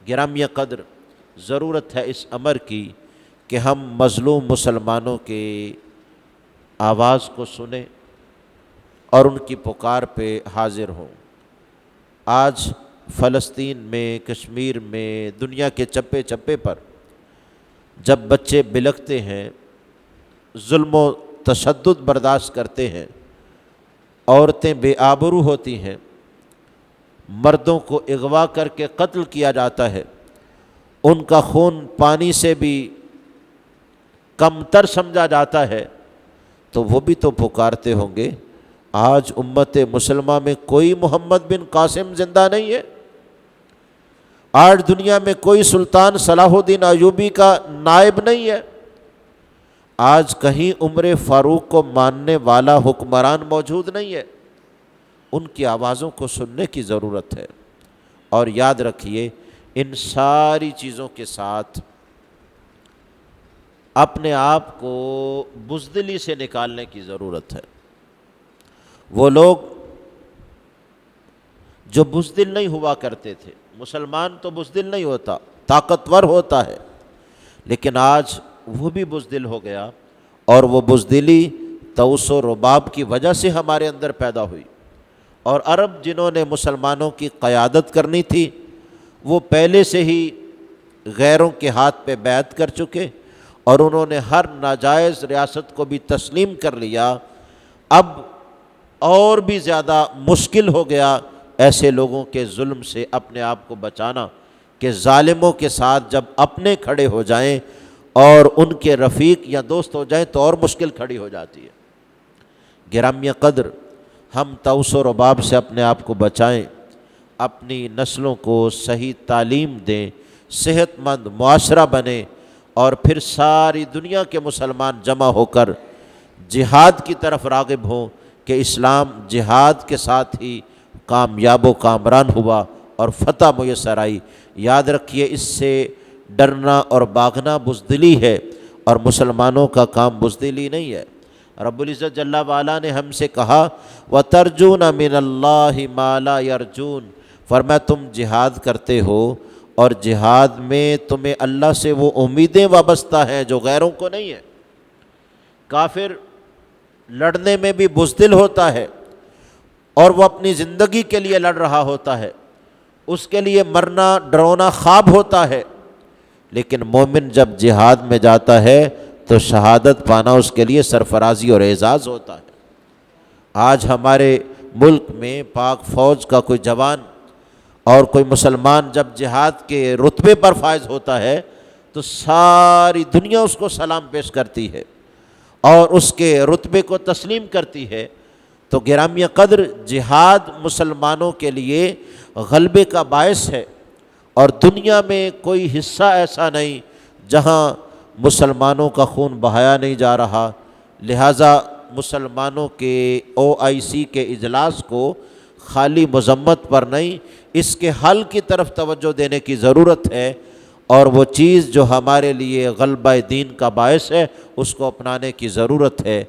گرامیہ قدر ضرورت ہے اس امر کی کہ ہم مظلوم مسلمانوں کے آواز کو سنیں اور ان کی پکار پہ حاضر ہوں۔ آج فلسطین میں، کشمیر میں، دنیا کے چپے چپے پر جب بچے بلکتے ہیں، ظلم و تشدد برداشت کرتے ہیں، عورتیں بے آبرو ہوتی ہیں، مردوں کو اغوا کر کے قتل کیا جاتا ہے، ان کا خون پانی سے بھی کم تر سمجھا جاتا ہے، تو وہ بھی تو پکارتے ہوں گے۔ آج امت مسلمہ میں کوئی محمد بن قاسم زندہ نہیں ہے، آج دنیا میں کوئی سلطان صلاح الدین ایوبی کا نائب نہیں ہے، آج کہیں عمر فاروق کو ماننے والا حکمران موجود نہیں ہے۔ ان کی آوازوں کو سننے کی ضرورت ہے، اور یاد رکھیے ان ساری چیزوں کے ساتھ اپنے آپ کو بزدلی سے نکالنے کی ضرورت ہے۔ وہ لوگ جو بزدل نہیں ہوا کرتے تھے، مسلمان تو بزدل نہیں ہوتا، طاقتور ہوتا ہے، لیکن آج وہ بھی بزدل ہو گیا، اور وہ بزدلی طوس و رباب کی وجہ سے ہمارے اندر پیدا ہوئی۔ اور عرب جنہوں نے مسلمانوں کی قیادت کرنی تھی، وہ پہلے سے ہی غیروں کے ہاتھ پہ بیعت کر چکے، اور انہوں نے ہر ناجائز ریاست کو بھی تسلیم کر لیا۔ اب اور بھی زیادہ مشکل ہو گیا ایسے لوگوں کے ظلم سے اپنے آپ کو بچانا، کہ ظالموں کے ساتھ جب اپنے کھڑے ہو جائیں اور ان کے رفیق یا دوست ہو جائیں تو اور مشکل کھڑی ہو جاتی ہے۔ گرامیہ قدر، ہم طوس و رباب سے اپنے آپ کو بچائیں، اپنی نسلوں کو صحیح تعلیم دیں، صحت مند معاشرہ بنے، اور پھر ساری دنیا کے مسلمان جمع ہو کر جہاد کی طرف راغب ہوں، کہ اسلام جہاد کے ساتھ ہی کامیاب و کامران ہوا اور فتح میسر آئی۔ یاد رکھیے اس سے ڈرنا اور بھاگنا بزدلی ہے، اور مسلمانوں کا کام بزدلی نہیں ہے۔ رب العزت جل وعلا نے ہم سے کہا وَتَرْجُونَ مِنَ اللَّهِ مَا لَا يَرْجُونَ، فرمایا تم جہاد کرتے ہو، اور جہاد میں تمہیں اللہ سے وہ امیدیں وابستہ ہیں جو غیروں کو نہیں ہیں۔ کافر لڑنے میں بھی بزدل ہوتا ہے، اور وہ اپنی زندگی کے لیے لڑ رہا ہوتا ہے، اس کے لیے مرنا ڈرونا خواب ہوتا ہے، لیکن مومن جب جہاد میں جاتا ہے تو شہادت پانا اس کے لیے سرفرازی اور اعزاز ہوتا ہے۔ آج ہمارے ملک میں پاک فوج کا کوئی جوان اور کوئی مسلمان جب جہاد کے رتبے پر فائز ہوتا ہے تو ساری دنیا اس کو سلام پیش کرتی ہے اور اس کے رتبے کو تسلیم کرتی ہے۔ تو گرامیہ قدر، جہاد مسلمانوں کے لیے غلبے کا باعث ہے، اور دنیا میں کوئی حصہ ایسا نہیں جہاں مسلمانوں کا خون بہایا نہیں جا رہا۔ لہٰذا مسلمانوں کے OIC کے اجلاس کو خالی مذمت پر نہیں، اس کے حل کی طرف توجہ دینے کی ضرورت ہے، اور وہ چیز جو ہمارے لیے غلبہ دین کا باعث ہے اس کو اپنانے کی ضرورت ہے۔